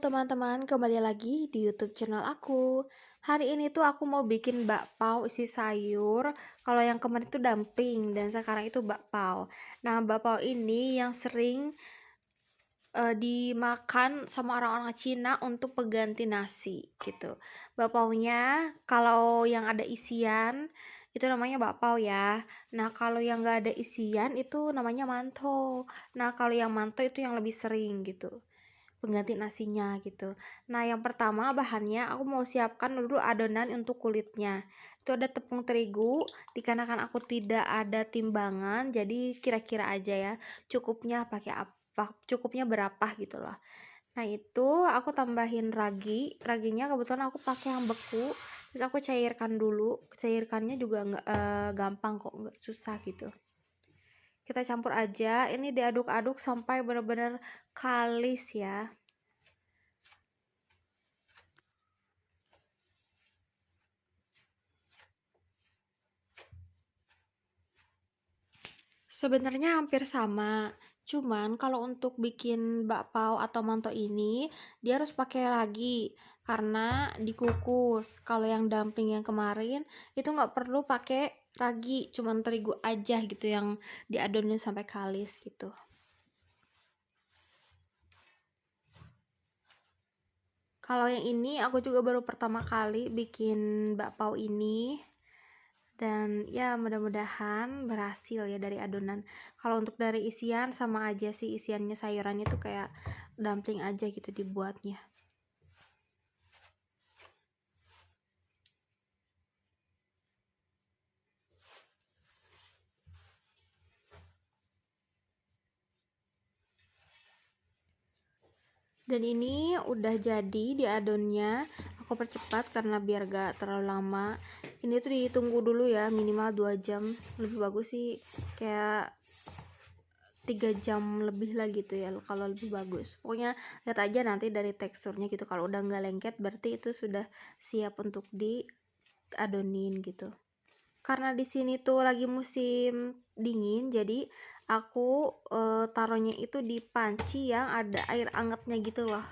teman-teman, kembali lagi di YouTube channel aku. Hari ini tuh aku mau bikin bakpao isi sayur. Kalau yang kemarin itu dumpling dan sekarang itu bakpao. Nah, bakpao ini yang sering dimakan sama orang-orang Cina untuk pengganti nasi gitu. Bakpaonya kalau yang ada isian itu namanya bakpao ya. Nah, kalau yang nggak ada isian itu namanya manto. Nah, kalau yang manto itu yang lebih sering gitu, pengganti nasinya gitu. Nah, yang pertama bahannya aku mau siapkan dulu adonan untuk kulitnya. Itu ada tepung terigu, dikarenakan aku tidak ada timbangan, jadi kira-kira aja ya. Cukupnya pakai apa? Cukupnya berapa gitu loh. Nah, itu aku tambahin ragi. Raginya kebetulan aku pakai yang beku. Terus aku cairkan dulu. Cairkannya juga nggak gampang kok, nggak susah gitu. Kita campur aja. Ini diaduk-aduk sampai benar-benar kalis ya. Sebenarnya hampir sama, cuman kalau untuk bikin bakpao atau manto ini dia harus pakai ragi karena dikukus. Kalau yang dumpling yang kemarin itu nggak perlu pakai ragi, cuman terigu aja gitu yang diadonin sampai kalis gitu. Kalau yang ini aku juga baru pertama kali bikin bakpao ini. Dan ya mudah-mudahan berhasil ya dari adonan. Kalau untuk dari isian sama aja sih, isiannya sayurannya tuh kayak dumpling aja gitu dibuatnya. Dan ini udah jadi di adonnya. Aku percepat karena biar gak terlalu lama. Ini tuh ditunggu dulu ya, minimal 2 jam. Lebih bagus sih kayak 3 jam lebih lah gitu ya kalau lebih bagus. Pokoknya lihat aja nanti dari teksturnya gitu. Kalau udah nggak lengket berarti itu sudah siap untuk diadonin gitu. Karena di sini tuh lagi musim dingin, jadi aku taruhnya itu di panci yang ada air angetnya gitu loh.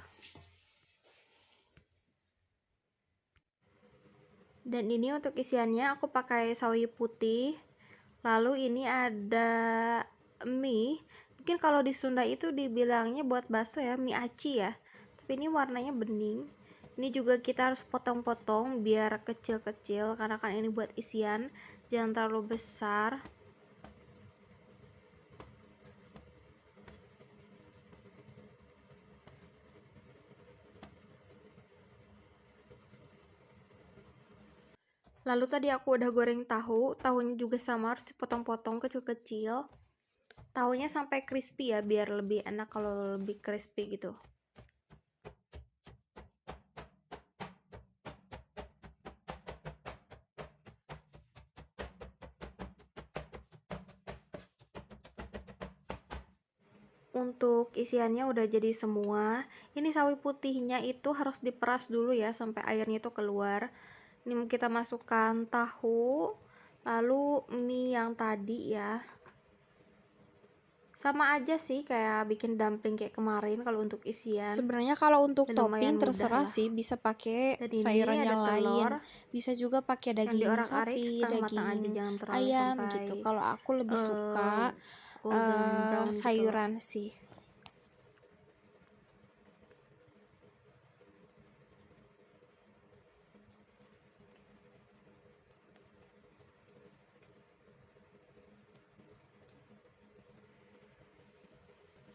Dan ini untuk isiannya aku pakai sawi putih. Lalu ini ada mie. Mungkin kalau di Sunda itu dibilangnya buat bakso ya, mie aci ya. Tapi ini warnanya bening. Ini juga kita harus potong-potong biar kecil-kecil karena kan ini buat isian, jangan terlalu besar. Lalu tadi aku udah goreng tahu, tahunya juga sama harus dipotong-potong kecil-kecil. Tahunya sampai crispy ya, biar lebih enak kalau lebih crispy gitu. Untuk isiannya udah jadi semua. Ini sawi putihnya itu harus diperas dulu ya sampai airnya itu keluar. Ini kita masukkan tahu, lalu mie yang tadi ya. Sama aja sih kayak bikin dumpling kayak kemarin kalau untuk isian. Sebenarnya kalau untuk Dan topping lumayan mudah terserah lah. sih, bisa pakai Dan ini sayuran ada yang lain, telur bisa juga pakai yang daging diorak-arik sapi, setengah matang daging aja, jangan terlalu ayam sampai gitu. Kalau aku lebih suka golden brown gitu loh. sayuran sih.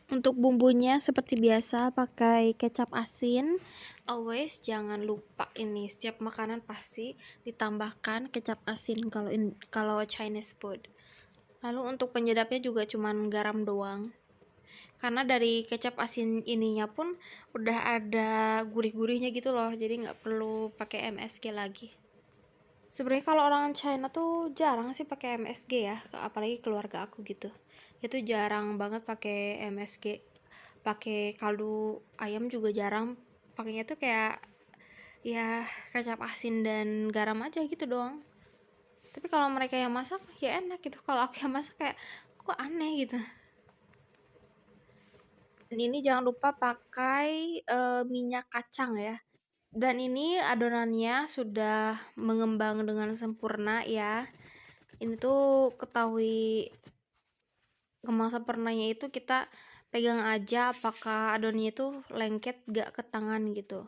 Untuk bumbunya seperti biasa pakai kecap asin. Always jangan lupa ini, setiap makanan pasti ditambahkan kecap asin kalau Chinese food. Lalu untuk penyedapnya juga cuman garam doang. Karena dari kecap asin ininya pun udah ada gurih-gurihnya gitu loh, jadi nggak perlu pakai MSG lagi. Sebenarnya kalau orang China tuh jarang sih pakai MSG ya, apalagi keluarga aku gitu. Itu jarang banget pakai MSG. Pakai kaldu ayam juga jarang. Pakainya tuh kayak ya kecap asin dan garam aja gitu doang. Tapi kalau mereka yang masak ya enak gitu. Kalau aku yang masak kayak kok aneh gitu. Dan ini jangan lupa pakai, minyak kacang ya. Dan ini adonannya sudah mengembang dengan sempurna ya. Ini tuh ketahui kembang sempurnanya itu kita pegang aja apakah adonannya itu lengket gak ke tangan gitu.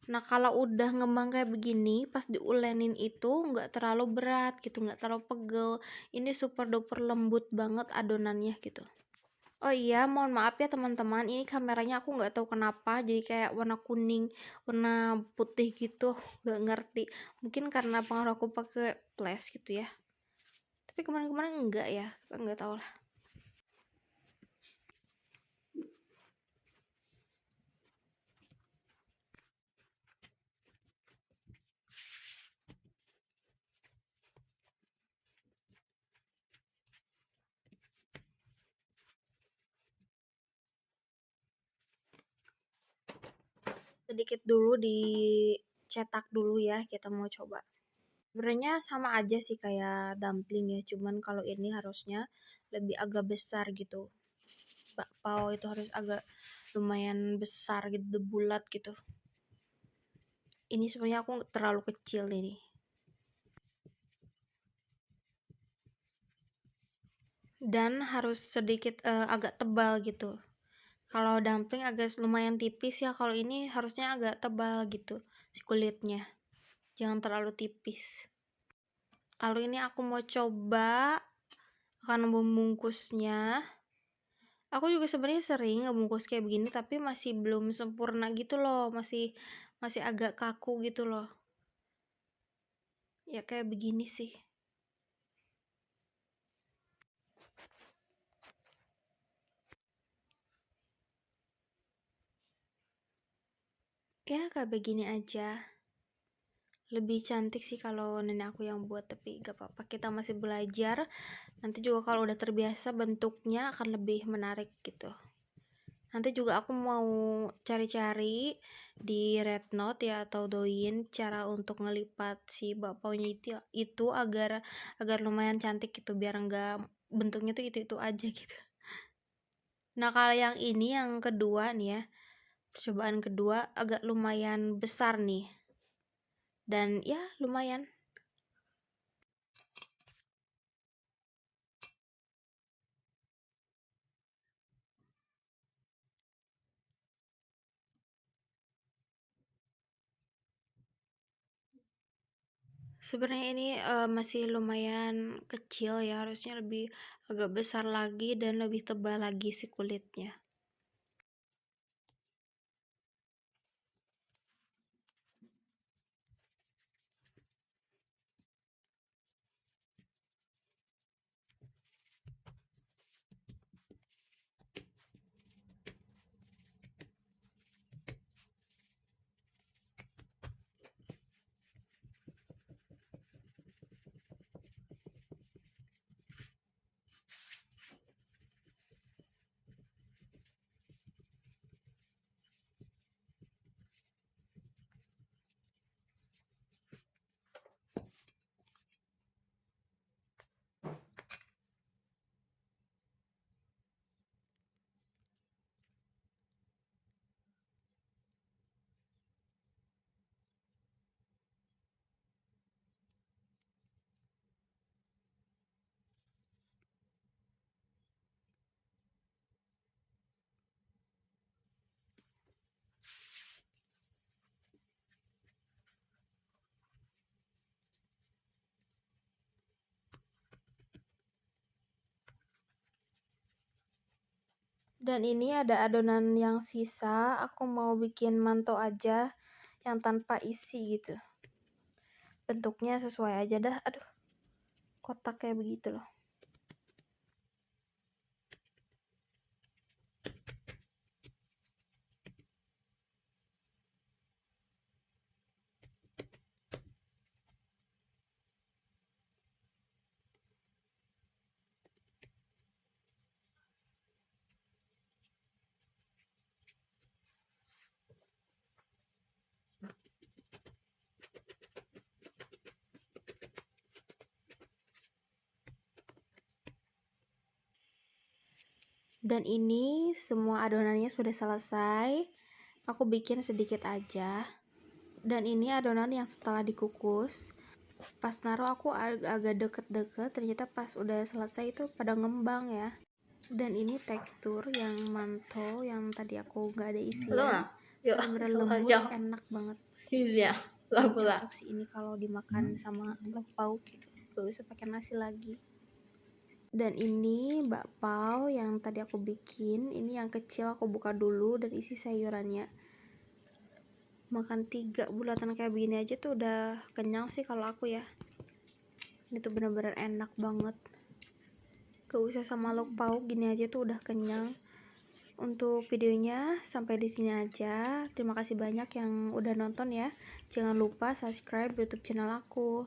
Nah kalau udah ngembang kayak begini, pas diulenin itu nggak terlalu berat gitu, nggak terlalu pegel. Ini super duper lembut banget adonannya gitu. Oh iya, mohon maaf ya teman-teman, ini kameranya aku nggak tahu kenapa jadi kayak warna kuning, warna putih gitu, nggak ngerti. Mungkin karena pengaruh aku pakai flash gitu ya. Tapi kemarin-kemarin enggak ya, tapi nggak tahu lah. Sedikit dulu dicetak dulu ya, kita mau coba. Sebenarnya sama aja sih kayak dumpling ya, cuman kalau ini harusnya lebih agak besar gitu. Bakpao itu harus agak lumayan besar gitu, bulat gitu. Ini sebenarnya aku terlalu kecil ini. Dan harus sedikit agak tebal gitu. Kalau dumpling agak lumayan tipis ya, kalau ini harusnya agak tebal gitu si kulitnya. Jangan terlalu tipis. Lalu ini aku mau coba akan membungkusnya. Aku juga sebenarnya sering ngebungkus kayak begini tapi masih belum sempurna gitu loh, masih masih agak kaku gitu loh. Ya kayak begini sih. Ya kayak begini aja. Lebih cantik sih kalau nenek aku yang buat, tapi gak apa-apa, kita masih belajar. Nanti juga kalau udah terbiasa bentuknya akan lebih menarik gitu. Nanti juga aku mau cari-cari di Rednote ya atau Douyin cara untuk ngelipat si bakpaunya itu agar agar lumayan cantik gitu, biar enggak bentuknya tuh itu aja gitu. Nah kalau yang ini yang kedua nih ya, percobaan kedua agak lumayan besar nih, dan ya lumayan. Sebenarnya ini masih lumayan kecil ya, harusnya lebih agak besar lagi dan lebih tebal lagi si kulitnya. Dan ini ada adonan yang sisa, aku mau bikin manto aja yang tanpa isi gitu. Bentuknya sesuai aja dah, aduh. Kotak kayak begitu loh. Dan ini semua adonannya sudah selesai. Aku bikin sedikit aja. Dan ini adonan yang setelah dikukus. Pas naruh aku agak deket-deket, ternyata pas udah selesai itu pada ngembang ya. Dan ini tekstur yang manto yang tadi aku gak ada isian, bener-bener lembut, enak banget. Iya, Ini cocok sih ini kalau dimakan sama lauk pauk gitu, gak usah pakai nasi lagi. Dan ini bakpao yang tadi aku bikin, ini yang kecil aku buka dulu dan isi sayurannya. Makan 3 bulatan kayak begini aja tuh udah kenyang sih kalau aku ya. Ini tuh bener-bener enak banget, gak usah sama lauk pauk, gini aja tuh udah kenyang. Untuk videonya sampai di sini aja. Terima kasih banyak yang udah nonton ya. Jangan lupa subscribe YouTube channel aku.